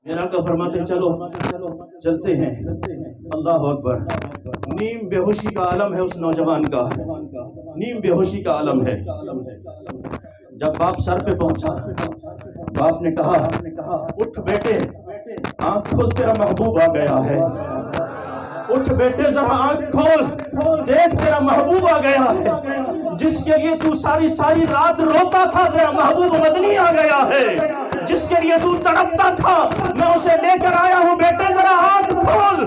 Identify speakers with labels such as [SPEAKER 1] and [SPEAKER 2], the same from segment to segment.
[SPEAKER 1] میرا آقا فرماتے ہیں چلو چلتے ہیں. اللہ اکبر. نیم بے ہوشی کا عالم ہے اس نوجوان کا، نیم بے ہوشی کا عالم ہے. جب باپ سر پہ پہنچا، باپ نے کہا اٹھ بیٹے، آنکھ کھول، تیرا محبوب آ گیا ہے. اٹھ بیٹے ذرا آنکھ کھول، دیکھ تیرا محبوب آ گیا ہے. جس کے لیے تو ساری رات روتا تھا، تیرا محبوب مدنی آ گیا ہے. جس کے لیے تو تڑپتا تھا، میں اسے لے کر آیا ہوں. بیٹے ذرا آنکھ کھول.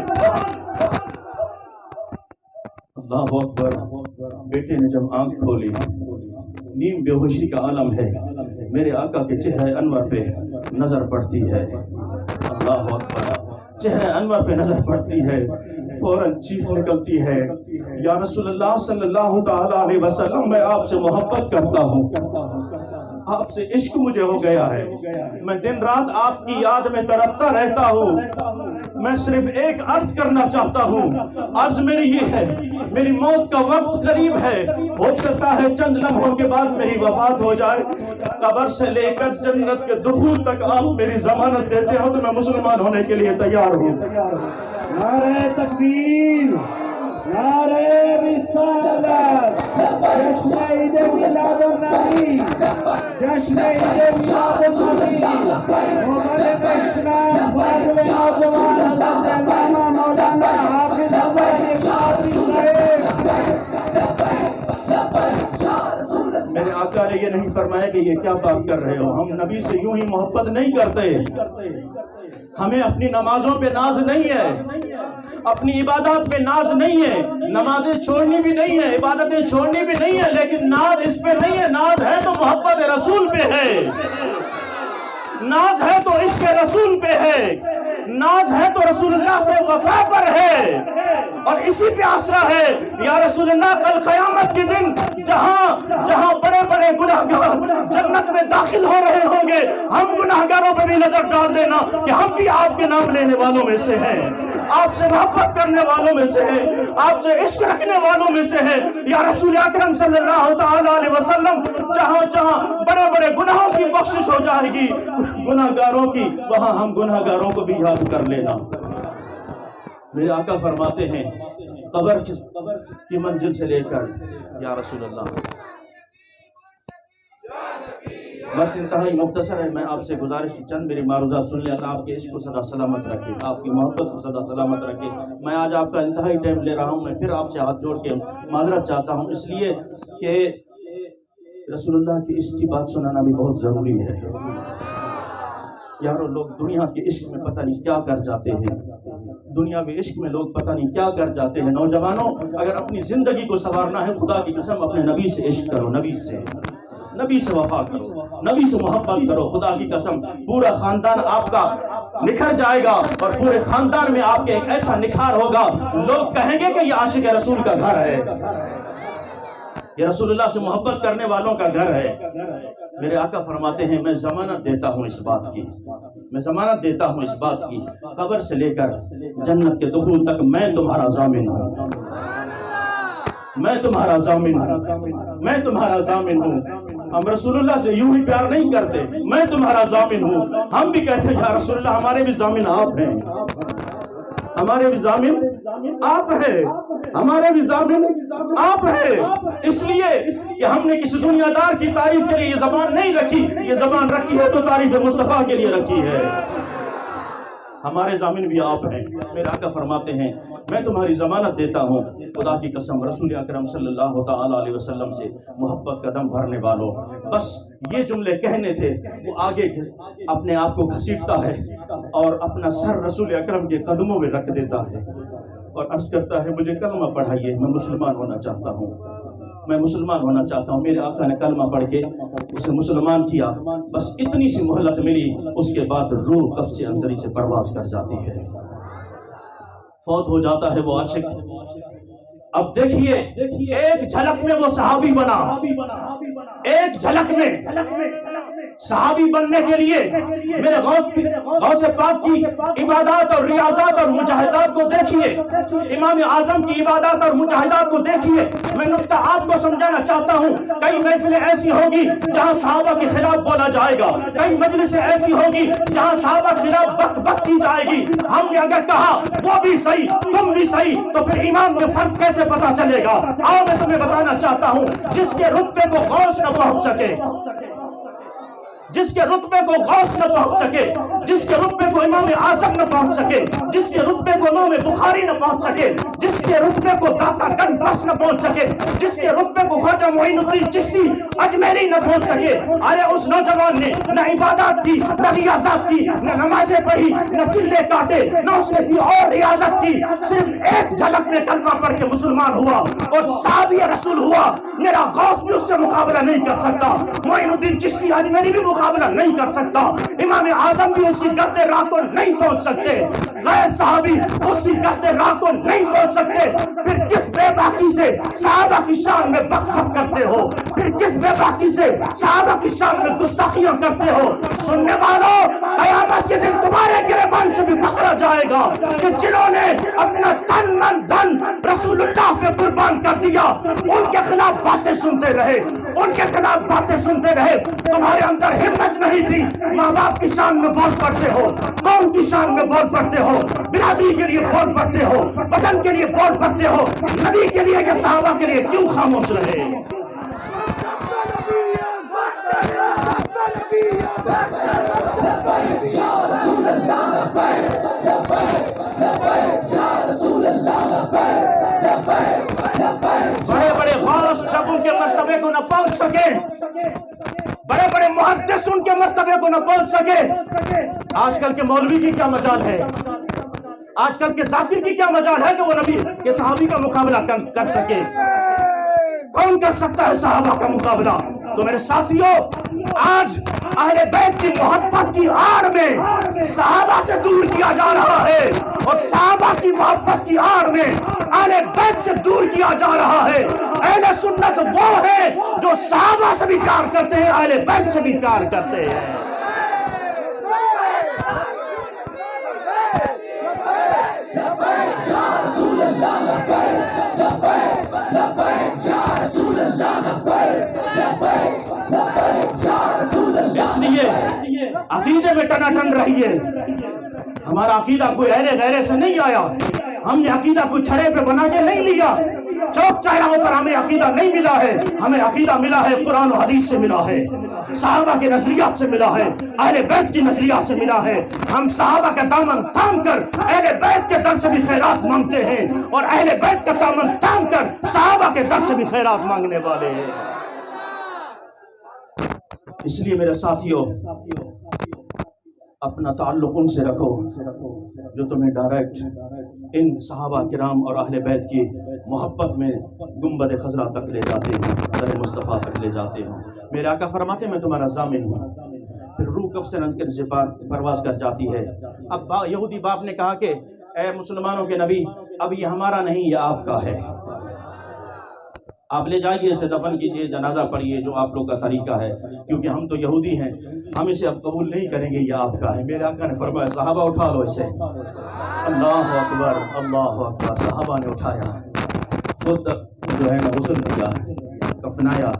[SPEAKER 1] اللہ اکبر. بیٹے نے جب آنکھ کھولی، نیم بے ہوشی کا عالم ہے. میرے آقا کے چہرے انور پہ نظر پڑتی ہے. اللہ اکبر. چہرے انور پہ نظر پڑتی ہے، فوراً چیخ نکلتی ہے، یا رسول اللہ صلی اللہ تعالی علیہ وسلم، میں آپ سے محبت کرتا ہوں، آپ سے عشق مجھے ہو گیا ہے. میں دن رات آپ کی یاد میں تڑپتا رہتا ہوں. میں صرف ایک عرض کرنا چاہتا ہوں. عرض میری یہ ہے، میری موت کا وقت قریب ہے، ہو سکتا ہے چند لمحوں کے بعد میری وفات ہو جائے. قبر سے لے کر جنت کے دخول تک آپ میری ضمانت دیتے ہو تو میں مسلمان ہونے کے لیے تیار ہوں.
[SPEAKER 2] نعرہ تکبیر، نعرہ رسالت، جشن عید میلاد النبی، جشن عید میلاد النبی. مبلغ اسلام فاضل نوجوان حضرت علامہ مولانا حافظ حضرت قادری صاحب.
[SPEAKER 1] میرے آقا نے یہ نہیں فرمایا کہ یہ کیا بات کر رہے ہو. ہم نبی سے یوں ہی محبت نہیں کرتے. ہمیں اپنی نمازوں پہ ناز نہیں ہے، اپنی عبادات پہ ناز نہیں ہے. نمازیں چھوڑنی بھی نہیں ہے، عبادتیں چھوڑنی بھی نہیں ہے، لیکن ناز اس پہ نہیں ہے. ناز ہے تو محبت رسول پہ ہے، ناز ہے تو عشق رسول پہ ہے، ناز ہے تو رسول اللہ سے وفا پر ہے، اور اسی پہ آسرا ہے. یا رسول اللہ، کل قیامت کے دن جہاں بڑے بڑے گناہگار جنت میں داخل ہو رہے ہوں گے، ہم گناہگاروں پہ بھی نظر ڈال دینا کہ ہم بھی آپ کے نام لینے والوں میں سے ہیں، آپ سے محبت کرنے والوں میں سے ہیں، آپ سے عشق رکھنے والوں میں سے ہیں. یا رسول اکرم صلی اللہ تعالی علیہ وسلم، جہاں بڑے بڑے گناہوں کی بخشش ہو جائے گی گناہگاروں کی، وہاں ہم گناہگاروں کو بھی یاد کر لینا. میرے آقا فرماتے ہیں قبر کی منزل سے لے کر، یا رسول اللہ، وقت انتہائی مختصر ہے. میں آپ سے گزارش، چند میری معروضات سن لیں. اللہ آپ کے عشق کو سدا سلامت رکھے، آپ کی محبت کو سدا سلامت رکھے. میں آج آپ کا انتہائی ٹائم لے رہا ہوں. میں پھر آپ سے ہاتھ جوڑ کے معذرت چاہتا ہوں، اس لیے کہ رسول اللہ کی عشق کی بات سنانا بھی بہت ضروری ہے. یارو، لوگ دنیا کے عشق میں پتہ نہیں کیا کر جاتے ہیں، دنیا میں عشق میں لوگ پتہ نہیں کیا کر جاتے ہیں. نوجوانوں، اگر اپنی زندگی کو سنوارنا ہے، خدا کی قسم اپنے نبی سے عشق کرو، نبی سے وفا کرو، نبی سے محبت کرو. خدا کی قسم پورا خاندان آپ کا نکھر جائے گا، اور پورے خاندان میں آپ کے ایک ایسا نکھار ہوگا، لوگ کہیں گے کہ یہ عاشق رسول کا گھر ہے، یہ رسول اللہ سے محبت کرنے والوں کا گھر ہے. میرے آقا فرماتے ہیں میں ضمانت دیتا ہوں اس بات کی، میں ضمانت دیتا ہوں اس بات کی، قبر سے لے کر جنت کے دخول تک میں تمہارا ضامن ہوں، میں تمہارا ضامن ہوں، میں تمہارا ضامن ہوں. ہم رسول اللہ سے یوں ہی پیار نہیں کرتے، میں تمہارا ضامن ہوں. ہم بھی کہتے ہیں یا رسول اللہ، ہمارے بھی ضامن آپ ہیں، ہمارے بھی ضامن آپ ہیں، ہمارے بھی ضامن آپ ہیں. اس لیے کہ ہم نے کسی دنیا دار کی تعریف کے لیے یہ زبان نہیں رکھی، یہ زبان رکھی ہے تو تعریف مصطفیٰ کے لیے رکھی ہے. ہمارے ضامن بھی آپ ہیں. میرے آقا فرماتے ہیں میں تمہاری ضمانت دیتا ہوں، خدا کی قسم رسول اکرم صلی اللہ تعالی علیہ وسلم سے محبت کا دم بھرنے والوں. بس یہ جملے کہنے تھے. وہ آگے اپنے آپ کو گھسیٹتا ہے اور اپنا سر رسول اکرم کے قدموں میں رکھ دیتا ہے اور عرض کرتا ہے مجھے کلمہ پڑھائیے، میں مسلمان ہونا چاہتا ہوں، میں مسلمان ہونا چاہتا ہوں. میرے آقا نے کلمہ پڑھ کے اسے مسلمان کیا. بس اتنی سی مہلت ملی، اس کے بعد روح قفس انزری سے پرواز کر جاتی ہے، فوت ہو جاتا ہے وہ عاشق. اب دیکھیے ایک جھلک میں وہ صحابی بنا، ایک جھلک میں صحابی بننے کے لیے میرے غوث پاک کی عبادات اور ریاضات اور مجاہدات کو دیکھیے، امام اعظم کی عبادات اور مجاہدات کو دیکھیے. میں نکتہ آپ کو سمجھانا چاہتا ہوں. کئی محفلیں ایسی ہوگی جہاں صحابہ کے خلاف بولا جائے گا، کئی مجلسیں ایسی ہوگی جہاں صحابہ کے خلاف بک بک ہم نے اگر کہا وہ بھی صحیح تم بھی صحیح تو پھر ایمان میں فرق کیسے پتا چلے گا؟ آؤ میں تمہیں بتانا چاہتا ہوں، جس کے رتبے کو غوث نہ پہنچ سکے، جس کے رتبے کو غوث نہ پہنچ سکے، جس کے رتبے کو امام اعظم نہ پہنچ سکے، جس کے رتبے کو امام بخاری نہ پہنچ سکے، جس کے رتبے کو داتا گنج بخش نہ پہنچ سکے، جس کے رتبے کو خواجہ معین الدین چشتی اجمیری نہ پہنچ سکے، ارے اس نوجوان نے نہ عبادات کی، نہ ریاضات کی، نہ نمازیں پڑھی، نہ چلے کاٹے، نہ اس نے کی اور ریاضت کی، صرف ایک جھلک میں کلمہ پڑھ کے مسلمان ہوا اور صحابی رسول ہوا۔ میرا غوث بھی اس سے مقابلہ نہیں کر سکتا، معین الدین چشتی اجمیری بھی مقابلہ نہیں کر سکتا، امام اعظم بھی اس کی گرد راہ کو نہیں پہنچ سکتے، غیر صحابی اس کی گرد راہ کو نہیں پہنچ سکتے۔ پھر کس بے باکی سے صحابہ کی شان میں بک بک کرتے ہو؟ پھر کس بے باکی سے صحابہ کی شان میں گستاخیاں کرتے ہو؟ سننے والوں، قیامت کے دن تمہارے گریبان سے بھی پکڑا جائے گا کہ جنہوں نے اپنا تن من دھن رسول اللہ پہ قربان کر دیا، ان کے خلاف باتیں سنتے رہے، ان کے خلاف باتیں سنتے رہے۔ تمہارے اندر ہمت نہیں تھی، ماں باپ کی شان میں بول پڑتے ہو، قوم کی شان میں بول پڑتے ہو، برادری کے لیے بول پڑتے ہو، وطن کے لیے بول پڑتے ہو، نبی کے لیے یا صحابہ کے لیے کیوں خاموش رہے؟ بڑے بڑے غوث جب ان کے مرتبے کو نہ پہنچ سکے، بڑے بڑے محدث ان کے مرتبے کو نہ پہنچ سکے، آج کل کے مولوی کی کیا مجال ہے، آج کل کے ذاکر کی کیا مجال ہے کہ وہ نبی کے صحابی کا مقابلہ کر سکے؟ کون کر سکتا ہے صحابہ کا مقابلہ؟ تو میرے ساتھیوں، آج اہل بیت کی محبت کی آڑ میں صحابہ سے دور کیا جا رہا ہے، اور صحابہ کی محبت کی آڑ میں اہل بیت سے دور کیا جا رہا ہے۔ اہل سنت وہ ہے جو صحابہ سے بھی پیار کرتے ہیں، اہل بیت سے بھی پیار کرتے ہیں۔ اس لیے عقیدے میں ٹناٹن رہیے۔ ہمارا عقیدہ کوئی اہل غیرے سے نہیں آیا، ہم نے عقیدہ کوئی چھڑے پہ بنا کے نہیں لیا، چوک چوراہوں پر ہمیں عقیدہ نہیں ملا ہے، ہمیں عقیدہ ملا ہے قرآن و حدیث سے ملا ہے، صحابہ کے نظریات سے ملا ہے، اہل بیت کی نظریات سے ملا ہے۔ ہم صحابہ کا دامن تھام کر اہل بیت کے در سے بھی خیرات مانگتے ہیں، اور اہل بیت کا دامن تھام کر صحابہ کے در سے بھی خیرات مانگنے والے ہیں۔ اس لیے میرے ساتھیوں، اپنا تعلق ان سے رکھو جو تمہیں ڈائریکٹ ان صحابہ کرام اور اہل بیت کی محبت میں گنبد خضرا تک لے جاتے ہیں، در مصطفیٰ تک لے جاتے ہیں۔ میرے آقا فرماتے ہیں میں تمہارا ضامن ہوں۔ پھر روح کف سے نکل سے پرواز کر جاتی ہے۔ اب یہودی باپ نے کہا کہ اے مسلمانوں کے نبی، اب یہ ہمارا نہیں، یہ آپ کا ہے، آپ لے جائیے، اسے دفن کیجئے، جنازہ پڑھیے، جو آپ لوگ کا طریقہ ہے، کیونکہ ہم تو یہودی ہیں، ہم اسے اب قبول نہیں کریں گے، یہ آپ کا ہے۔ میرے آقا نے فرمایا صحابہ اٹھا لو اسے۔ اللہ اکبر، اللہ اکبر۔ صحابہ نے اٹھایا، خود جو ہے نا غسل کیا، کفنایا،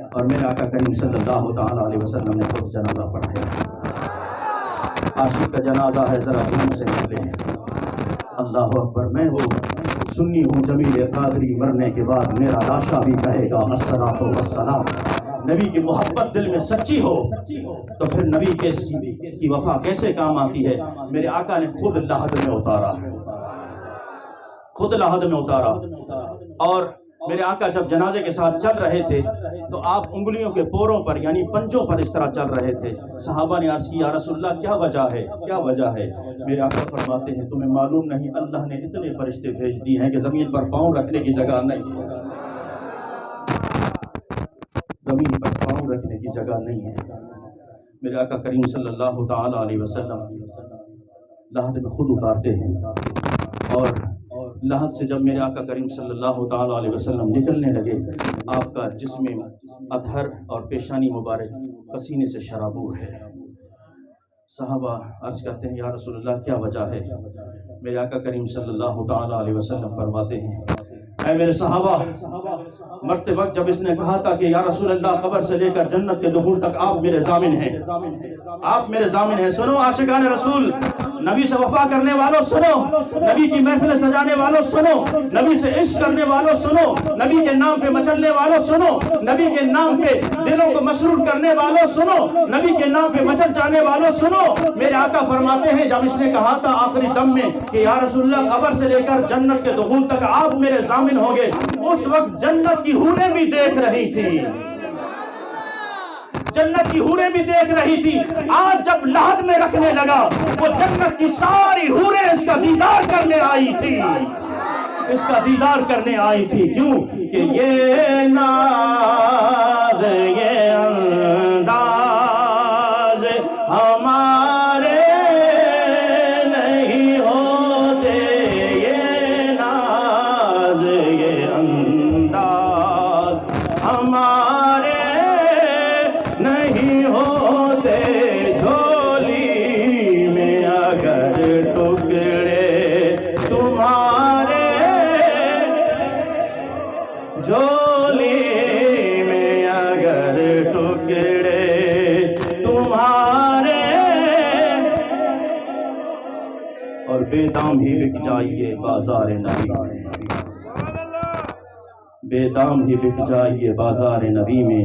[SPEAKER 1] اور میرے آقا کریم صلی اللہ تعالیٰ علیہ وسلم نے خود جنازہ پڑھایا۔ عاشق کا جنازہ ہے، ذرا دھوم سے نکلے۔ اللہ اکبر۔ میں وہ سنی ہوں جمیل قادری، مرنے کے بعد میرا لاشا بھی کہے گا الصلاۃ والسلام۔ نبی کی محبت دل میں سچی ہو تو پھر نبی کی وفا کیسے کام آتی ہے؟ میرے آقا نے خود لحد میں اتارا، خود لحد میں اتارا۔ اور میرے آقا جب جنازے کے ساتھ چل رہے تھے تو آپ انگلیوں کے پوروں پر یعنی پنجوں پر اس طرح چل رہے تھے۔ صحابہ نے عرض کی یا رسول اللہ کیا وجہ ہے، کیا وجہ ہے؟ میرے آقا فرماتے ہیں تمہیں معلوم نہیں، اللہ نے اتنے فرشتے بھیج دیے ہیں کہ زمین پر پاؤں رکھنے کی جگہ نہیں، زمین پر پاؤں رکھنے کی جگہ نہیں ہے۔ میرے آقا کریم صلی اللہ تعالی علیہ وسلم لحد میں خود اتارتے ہیں، اور لحد سے جب میرے آقا کریم صلی اللہ تعالی علیہ وسلم نکلنے لگے، آپ کا جسم اطہر اور پیشانی مبارک پسینے سے شرابور ہے۔ صحابہ عرض کرتے ہیں یا رسول اللہ کیا وجہ ہے؟ میرے آقا کریم صلی اللہ تعالی علیہ وسلم فرماتے ہیں اے میرے صحابہ، مرتے وقت جب اس نے کہا تھا کہ یا رسول اللہ قبر سے لے کر جنت کے دخول تک آپ میرے ضامن ہیں، آپ میرے ضامن ہیں، سنو عاشقان رسول، نبی سے وفا کرنے والوں سنو، نبی کی محفل سجانے والوں سنو، نبی سے عشق کرنے والوں سنو، نبی کے نام پہ مچلنے والوں سنو، نبی کے نام پہ دلوں کو مسرور کرنے والوں سنو، نبی کے نام پہ مچل جانے والوں سنو۔ میرے آقا فرماتے ہیں جب اس نے کہا تھا آخری دم میں کہ یا رسول اللہ قبر سے لے کر جنت کے دخول تک آپ میرے ضامن ہوں گے، اس وقت جنت کی حوریں بھی دیکھ رہی تھی، جنت کی حوریں بھی دیکھ رہی تھی۔ آج جب لحد میں رکھنے لگا وہ جنت کی ساری حوریں اس کا دیدار کرنے آئی تھی، اس کا دیدار کرنے آئی تھی۔ کیوں کہ یہ ناز یہ انداز ہمارے نہیں ہوتے، یہ ناز یہ انداز ہمارے نہیں ہوتے، جھولی میں اگر ٹکڑے تمہارے، جھولی میں اگر ٹکڑے تمہارے، اور بے دام ہی بک جائیے بازار نبی میں، بے دام ہی بک جائیے بازار نبی میں،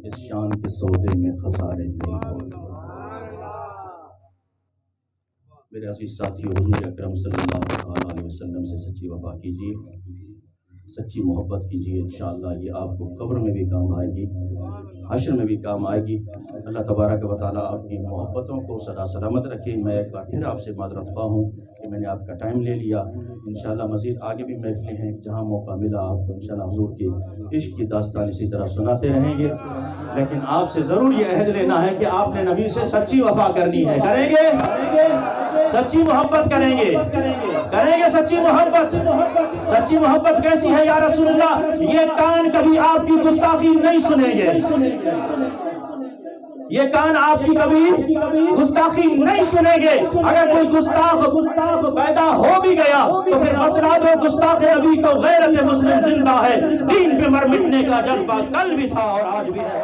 [SPEAKER 1] اس شان کے سودے میں خسارے نہیں ہوتے۔ میرے عزیز ساتھیو، حضور اکرم صلی اللہ علیہ وسلم سے سچی وفا کیجیے، سچی محبت کیجیے، انشاءاللہ یہ آپ کو قبر میں بھی کام آئے گی، حشر میں بھی کام آئے گی۔ اللہ تبارک و تعالیٰ آپ کی محبتوں کو سدا سلامت رکھے۔ میں ایک بار پھر آپ سے معذرت خواہ ہوں کہ میں نے آپ کا ٹائم لے لیا۔ انشاءاللہ مزید آگے بھی محفلیں ہیں، جہاں موقع ملا آپ کو انشاءاللہ حضور کے عشق کی داستان اسی طرح سناتے رہیں گے، لیکن آپ سے ضرور یہ عہد لینا ہے کہ آپ نے نبی سے سچی وفا کرنی ہے۔ کریں گے؟ سچی محبت کریں گے؟ کریں گے سچی محبت؟ سچی محبت کیسی ہے یا رسول اللہ؟ یہ کان کبھی آپ کی گستاخی نہیں سنیں گے، یہ کان آپ کی کبھی گستاخی نہیں سنیں گے۔ اگر کوئی گستاخ پیدا ہو بھی گیا تو پھر بتلا دو گستاخ نبی کو غیرت مسلم زندہ ہے، دین پہ مر مٹنے کا جذبہ کل بھی تھا اور آج بھی ہے۔